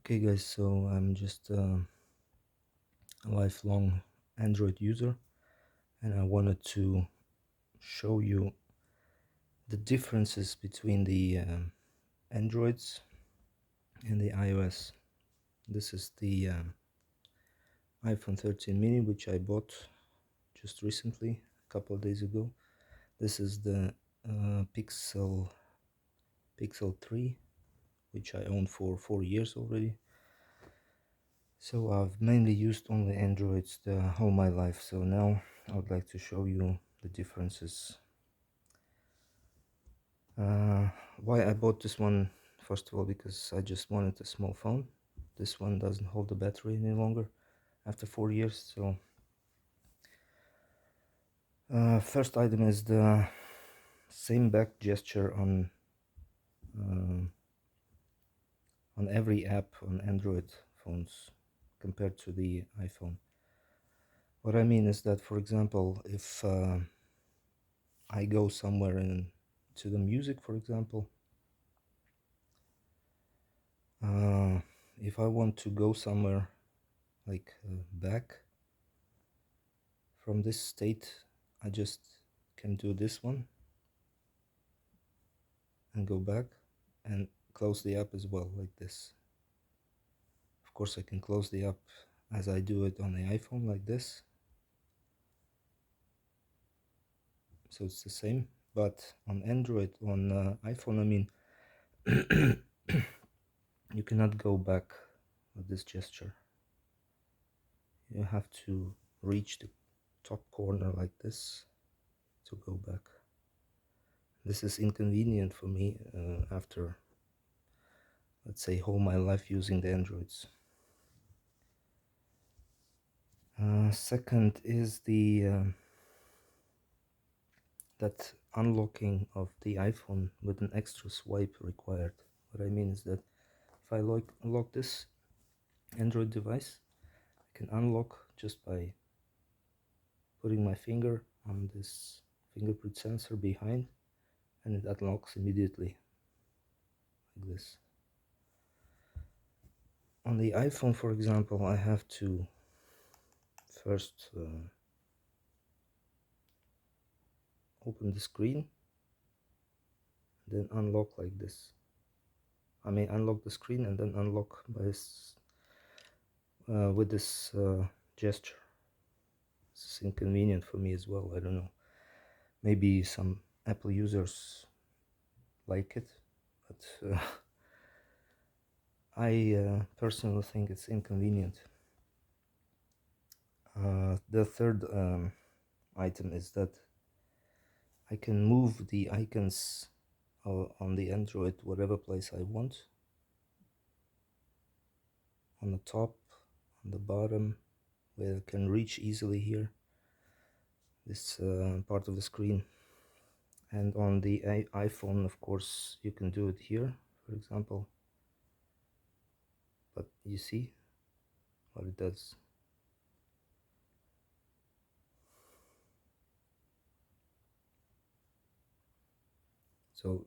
Okay guys, so I'm just a lifelong Android user, and I wanted to show you the differences between the Androids and the iOS. This is the iPhone 13 mini, which I bought just recently, a couple of days ago. This is the Pixel 3, which I own for 4 years already. So I've mainly used only Androids all my life, so now I would like to show you the differences. Why I bought this one? First of all, because I just wanted a small phone. This one doesn't hold the battery any longer after 4 years. So first item is the same back gesture on every app on Android phones compared to the iPhone. What I mean is that, for example, if I go somewhere to the music, for example, if I want to go somewhere like back from this state, I just can do this one and go back and close the app as well, like this. Of course, I can close the app as I do it on the iPhone, like this. So it's the same, but on Android, on iPhone, I mean, you cannot go back with this gesture. You have to reach the top corner like this to go back. This is inconvenient for me after, let's say, all my life using the Androids. Second is that unlocking of the iPhone with an extra swipe required. What I mean is that if I unlock this Android device, I can unlock just by putting my finger on this fingerprint sensor behind, and it unlocks immediately, like this. On the iPhone, for example, I have to first open the screen, then unlock like this. I mean, unlock the screen and then unlock by with this gesture. This is inconvenient for me as well. I don't know. Maybe some Apple users like it, but I personally think it's inconvenient. The third item is that I can move the icons on the Android whatever place I want. On the top, on the bottom, where I can reach easily here, this part of the screen. And on the iPhone, of course, you can do it here, for example. But you see what it does. So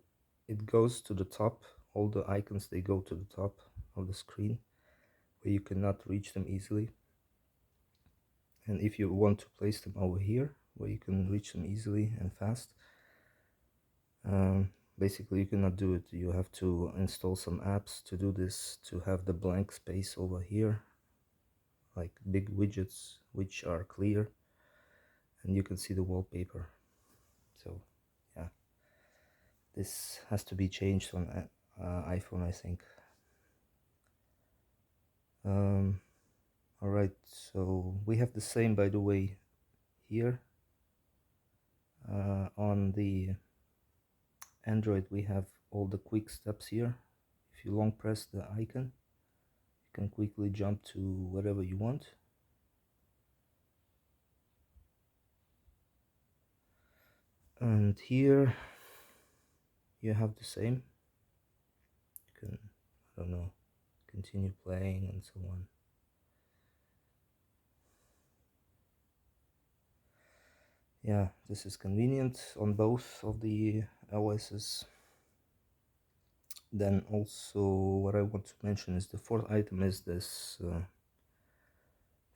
it goes to the top. All the icons, they go to the top of the screen where you cannot reach them easily. And if you want to place them over here where you can reach them easily and fast, basically you cannot do it. You have to install some apps to do this, to have the blank space over here, like big widgets which are clear, and you can see the wallpaper. So yeah, this has to be changed on iPhone, I think. Alright, so we have the same, by the way, here. On the Android we have all the quick steps here. If you long press the icon, you can quickly jump to whatever you want. And here you have the same. You can, I don't know, continue playing and so on. Yeah, this is convenient on both of the OSs. Then also what I want to mention is the fourth item is this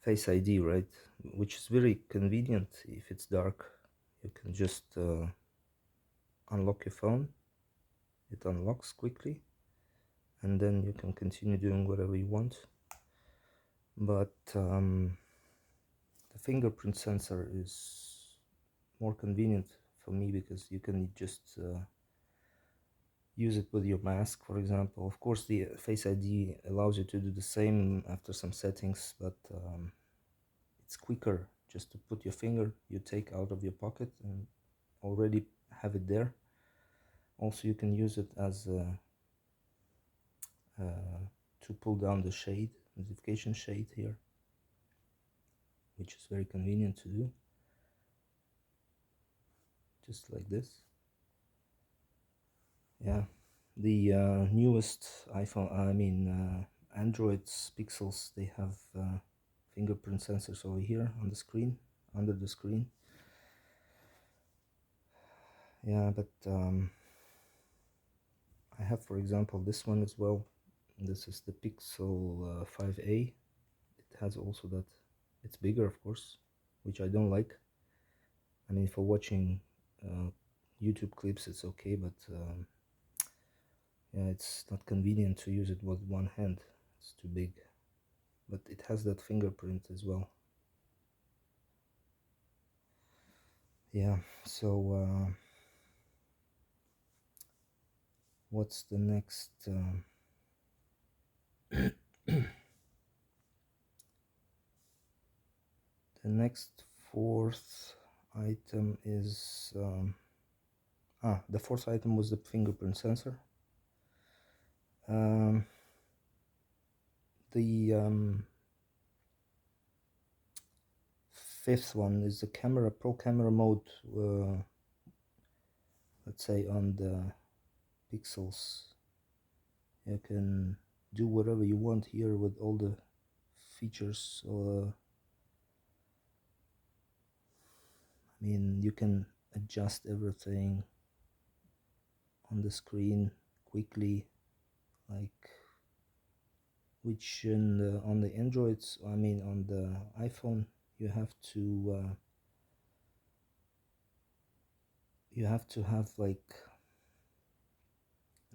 Face ID, right? Which is very convenient if it's dark. You can just unlock your phone. It unlocks quickly, and then you can continue doing whatever you want. But the fingerprint sensor is more convenient for me because you can just use it with your mask, for example. Of course, the Face ID allows you to do the same after some settings, but it's quicker just to put your finger, you take out of your pocket and already have it there. Also, you can use it as to pull down the shade, notification shade here, which is very convenient to do, just like this. Yeah, the newest iPhone, Android's Pixels, they have fingerprint sensors over here on the screen, under the screen. Yeah, but I have, for example, this one as well. This is the Pixel 5a. It has also that. It's bigger, of course, which I don't like. I mean, for watching YouTube clips, it's okay, but yeah, it's not convenient to use it with one hand. It's too big. But it has that fingerprint as well. Yeah, so what's the next? The next fourth item is the fourth item was the fingerprint sensor. The fifth one is the camera, pro camera mode. Let's say on the Pixels, you can do whatever you want here with all the features. I mean, you can adjust everything on the screen quickly, like which on the Androids, I mean on the iPhone, you have to have like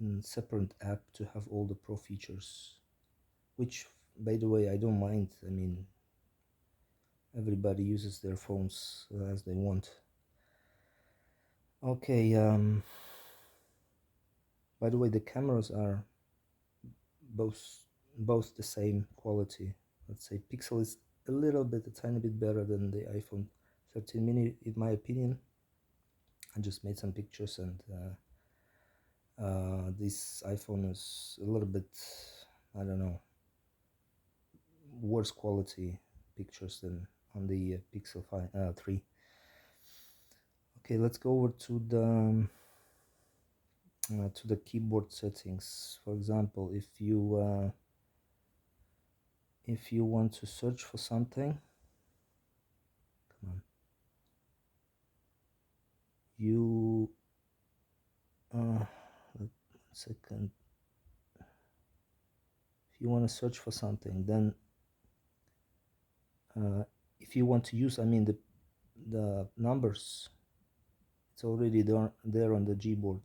a separate app to have all the pro features, which by the way I don't mind. I mean, everybody uses their phones as they want. Okay, by the way, the cameras are both the same quality. Let's say Pixel is a tiny bit better than the iPhone 13 mini in my opinion. I just made some pictures, and this iPhone is a little bit, I don't know, worse quality pictures than on the Pixel 3. Okay, let's go over to the keyboard settings. For example, if you want to search for something, come on, you 1 second. If you want to search for something, then if you want to use, I mean, the numbers, it's already there on the Gboard.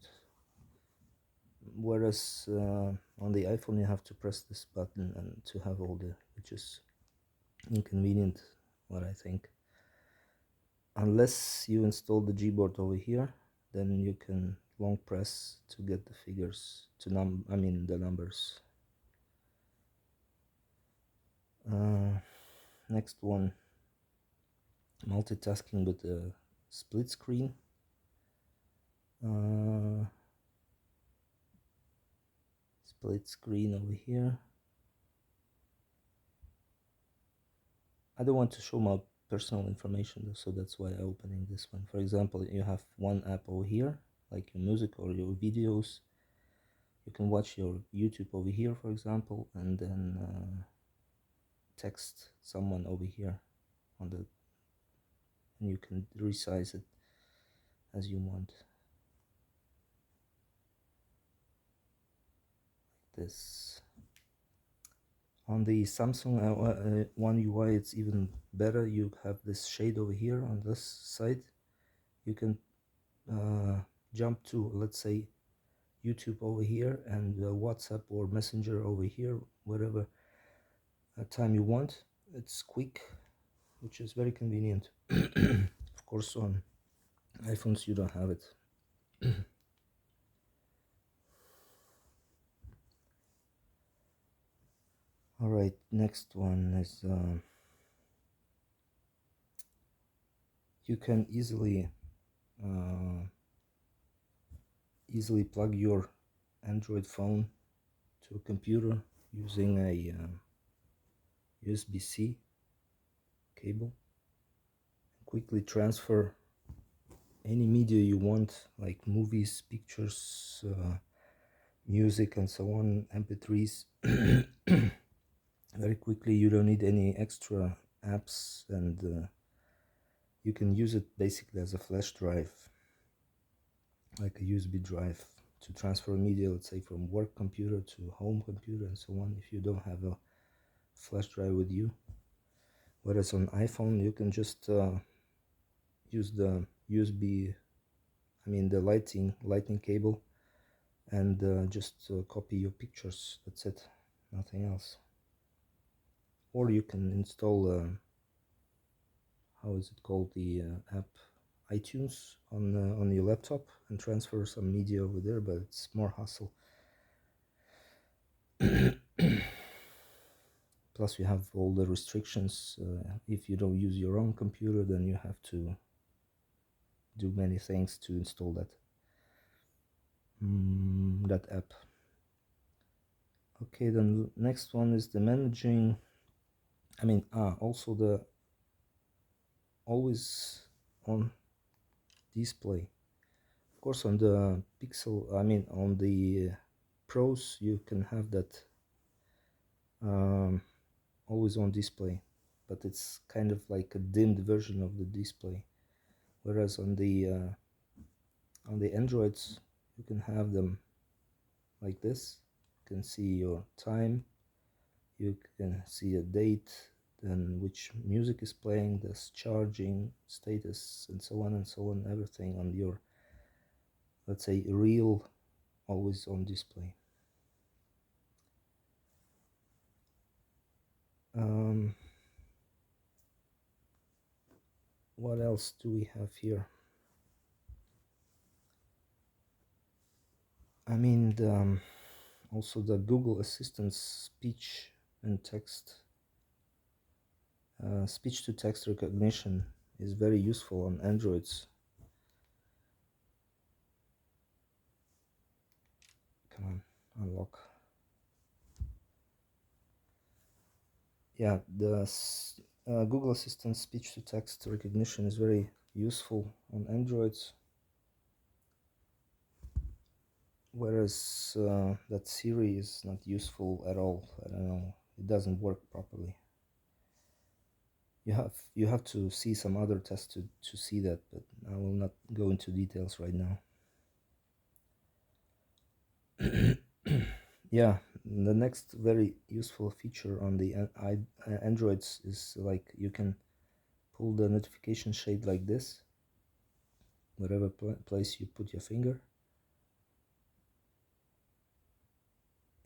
Whereas on the iPhone, you have to press this button and to have all the, which is inconvenient, what I think. Unless you install the Gboard over here, then you can long press to get the figures to the numbers. Next one, multitasking with the split screen. Split screen over here. I don't want to show my personal information though, so that's why I'm opening this one. For example, you have one app over here, like your music or your videos. You can watch your YouTube over here, for example, and then text someone over here on the, and you can resize it as you want. this. On the Samsung One UI, it's even better. You have this shade over here on this side. You can jump to, let's say, YouTube over here and WhatsApp or Messenger over here, whatever time you want. It's quick, which is very convenient. Of course, on iPhones you don't have it. All right, next one is you can easily plug your Android phone to a computer using a USB-C cable. Quickly transfer any media you want, like movies, pictures, music, and so on, MP3s. Very quickly. You don't need any extra apps, and you can use it basically as a flash drive, like a USB drive, to transfer media, let's say from work computer to home computer and so on, if you don't have a flash drive with you. Whereas on iPhone you can just use the USB, the lightning cable, and just copy your pictures. That's it, nothing else. Or you can install how is it called, the app iTunes on your laptop and transfer some media over there, but it's more hassle. Plus you have all the restrictions. If you don't use your own computer, then you have to do many things to install that app. Okay, then the next one is the managing, also the always on display. Of course, on the Pixel, on the Pros, you can have that always on display, but it's kind of like a dimmed version of the display. Whereas on the Androids, you can have them like this. You can see your time, you can see a date, then which music is playing, this charging status, and so on and so on, everything on your, let's say, real always on display. What else do we have here? Also the Google Assistant's speech and text, speech to text recognition is very useful on Androids. Come on, unlock. Yeah, the Google Assistant speech to text recognition is very useful on Androids, whereas that Siri is not useful at all. I don't know, it doesn't work properly. You have to see some other tests to see that, but I will not go into details right now. Yeah, the next very useful feature on the Androids is, like, you can pull the notification shade like this, whatever place you put your finger.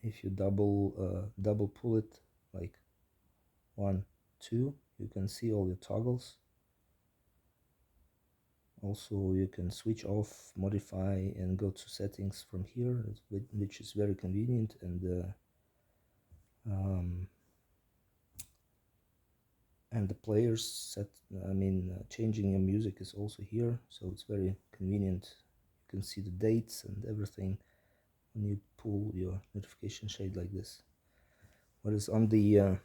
If you double pull it, like 1, 2, you can see all your toggles. Also, you can switch off, modify, and go to settings from here, which is very convenient. And the players set, changing your music is also here, so it's very convenient. You can see the dates and everything when you pull your notification shade like this. Whereas on the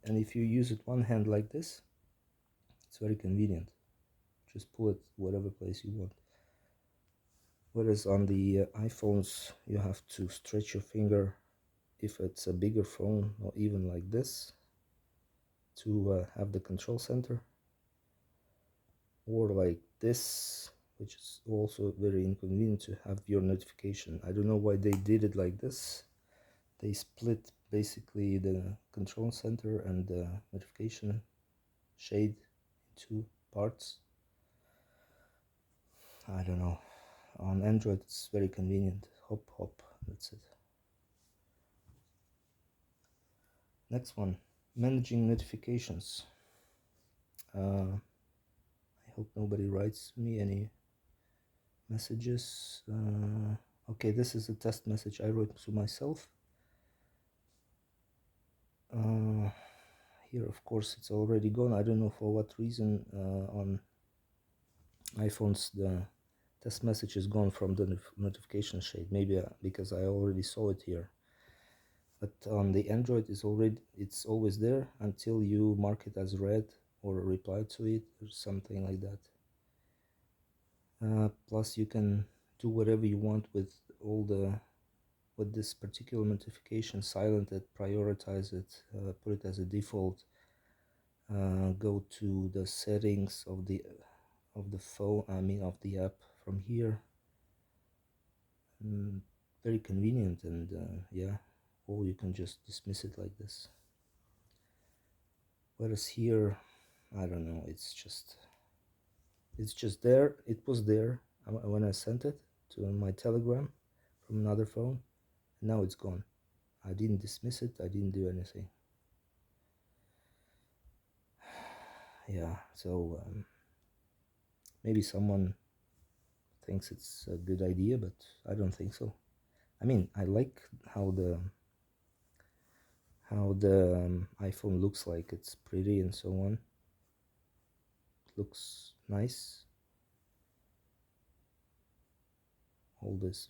and if you use it one hand like this, it's very convenient. Just pull it whatever place you want. Whereas on the iPhones, you have to stretch your finger, if it's a bigger phone, or even like this, to have the control center, or like this, which is also very inconvenient to have your notification. I don't know why they did it like this. they split basically the control center and the notification shade into parts. I don't know. On Android it's very convenient. Hop hop, that's it. Next one, managing notifications. I hope nobody writes me any messages. Okay, this is a test message I wrote to myself. Here of course it's already gone. I don't know for what reason. On iPhones the test message is gone from the notification shade, maybe because I already saw it here, but on the Android it's always there until you mark it as read or reply to it or something like that. Plus you can do whatever you want with this particular notification. Silent it, prioritize it, put it as a default, go to the settings of the phone, of the app from here. Very convenient, and yeah, or you can just dismiss it like this. Whereas here, I don't know, it's just there. It was there when I sent it to my Telegram from another phone, and now it's gone. I didn't dismiss it, I didn't do anything. Yeah, so maybe someone thinks it's a good idea, but I don't think so. I mean, I like how the iPhone looks like. It's pretty and so on. It looks nice. All these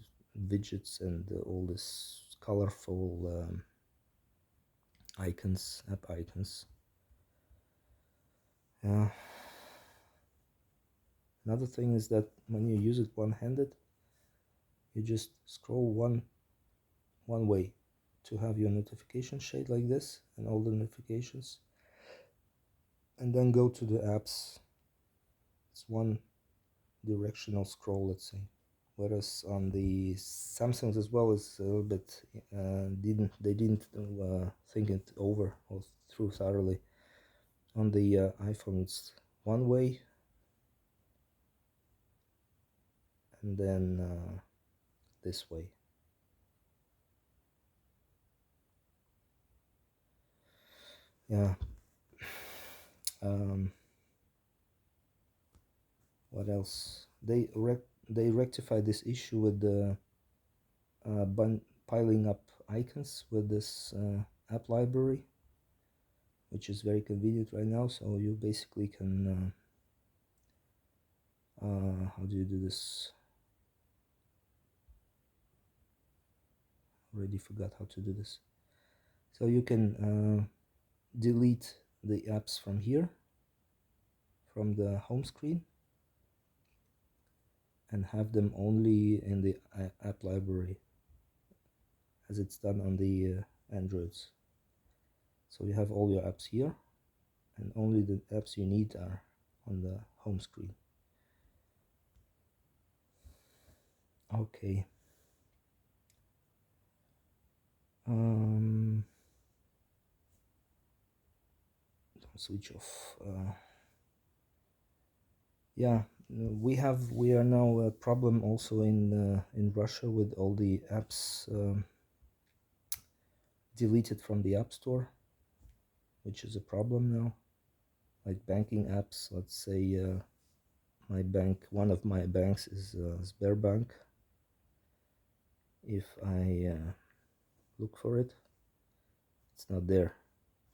widgets and all this colorful icons, app icons. Yeah. Another thing is that when you use it one-handed, you just scroll one way to have your notification shade like this and all the notifications, and then go to the apps. It's one directional scroll, let's say. Whereas on the Samsungs as well is a little bit didn't think it over or through thoroughly. On the iPhone it's one way, and then this way. Yeah. What else? They rectified this issue with the piling up icons with this app library, which is very convenient right now. So you basically can how do you do this? Already forgot how to do this. So you can delete the apps from here, from the home screen, and have them only in the app library, as it's done on the Androids. So you have all your apps here, and only the apps you need are on the home screen. Okay. Don't switch off. Yeah, we are now a problem also in Russia with all the apps deleted from the App Store, which is a problem now. Like banking apps, let's say one of my banks is Sberbank. If I look for it, it's not there,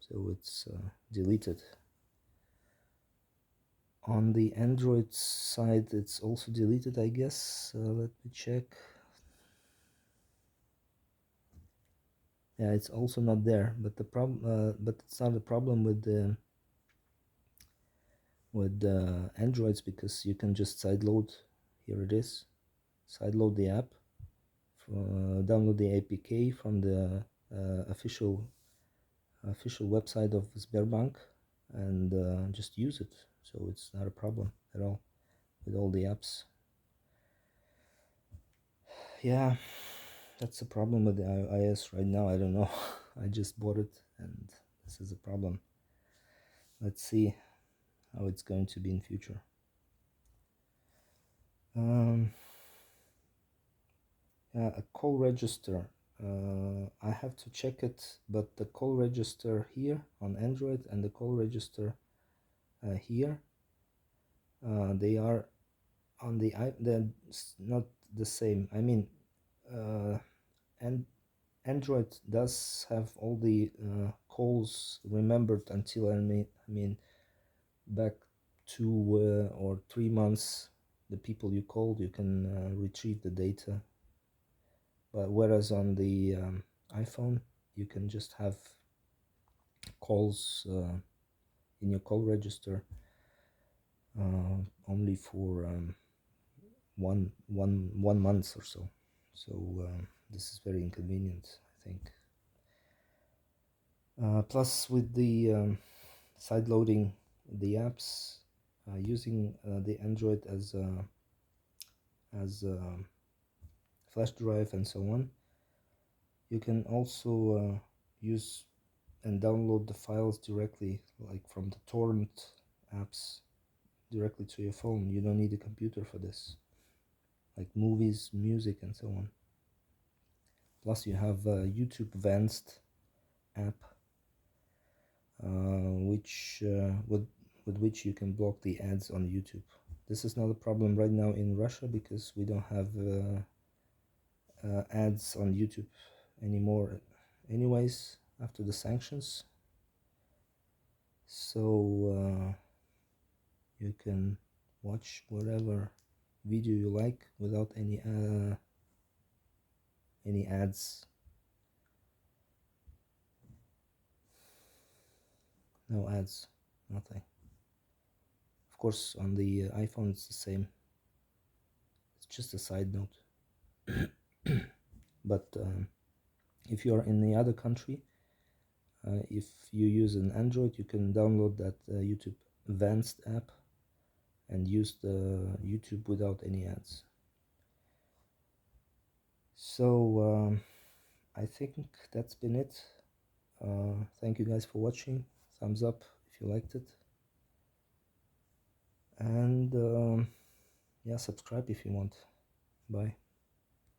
so it's deleted. On the Android side, it's also deleted, I guess. Let me check. Yeah, it's also not there. But the problem, but it's not a problem with the Androids, because you can just sideload. Here it is. Sideload the app. Download the APK from the official website of Sberbank, and just use it. So it's not a problem at all with all the apps. Yeah, That's the problem with the iOS right now. I don't know. I just bought it and this is a problem. Let's see how it's going to be in future. Um, a call register. I have to check it, but the call register here on Android and the call register here, they are on the they're not the same. I mean, and Android does have all the calls remembered until I mean back 2 or 3 months. The people you called, you can retrieve the data. But whereas on the iPhone, you can just have calls in your call register only for 1 month or so. So this is very inconvenient, I think. Plus, with the side loading the apps, using the Android as flash drive and so on, you can also use and download the files directly, like from the torrent apps, directly to your phone. You don't need a computer for this, like movies, music, and so on. Plus, you have YouTube Advanced app, which with which you can block the ads on YouTube. This is not a problem right now in Russia because we don't have ads on YouTube anymore, anyways, after the sanctions. So you can watch whatever video you like without any ads. No ads, nothing. Of course, on the iPhone it's the same. It's just a side note. But if you are in the other country, if you use an Android, you can download that YouTube Advanced app and use the YouTube without any ads. So I think that's been it. Thank you guys for watching. Thumbs up if you liked it. And yeah, subscribe if you want. Bye.